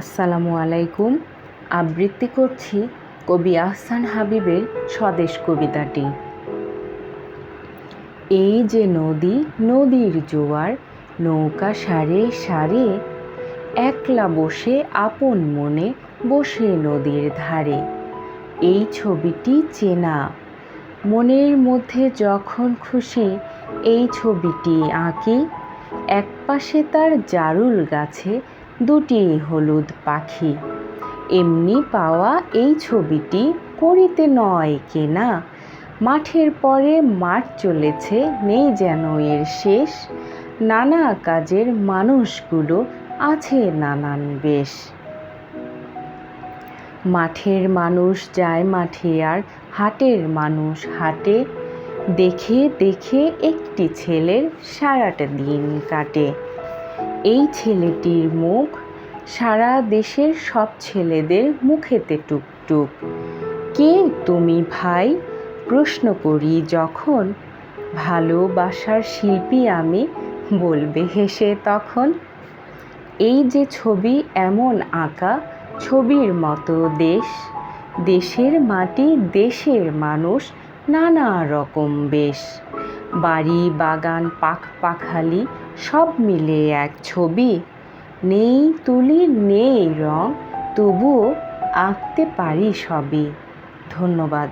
আসসালামু আলাইকুম। আবৃত্তি করছি কবি আহসান হাবীবের স্বদেশ কবিতাটি। এই যে নদী, নদীর জোয়ার, নৌকা সারে সারে, একলা বসে আপন মনে বসে নদীর ধারে। এই ছবিটি চেনা, মনের মধ্যে যখন খুশি এই ছবিটি আঁকি। একপাশে তার জারুল গাছে দুটি হলুদ পাখি। এমনি পাওয়া এই ছবিটি করিতে নয় কেনা। মাঠের পরে মাঠ চলেছে, নেই যেন এর শেষ। নানা কাজের মানুষগুলো আছে নানান বেশ। মাঠের মানুষ যায় মাঠে আর হাটের মানুষ হাটে। দেখে দেখে একটি ছেলের সারাটা দিন কাটে। এই ছেলেটির মুখ সারা দেশের সব ছেলেদের মুখেতে টুকটুক। কে তুমি ভাই প্রশ্ন করি যখন, ভালোবাসার শিল্পী আমি বলবে হেসে তখন। এই যে ছবি এমন আঁকা, ছবির মতো দেশ। দেশের মাটি, দেশের মানুষ, নানা রকম বেশ। বাড়ি বাগান পাখ পাখালি সব মিলে এক ছবি। নেই তুলি নেই রং, তবুও আঁকতে পারি সবই। ধন্যবাদ।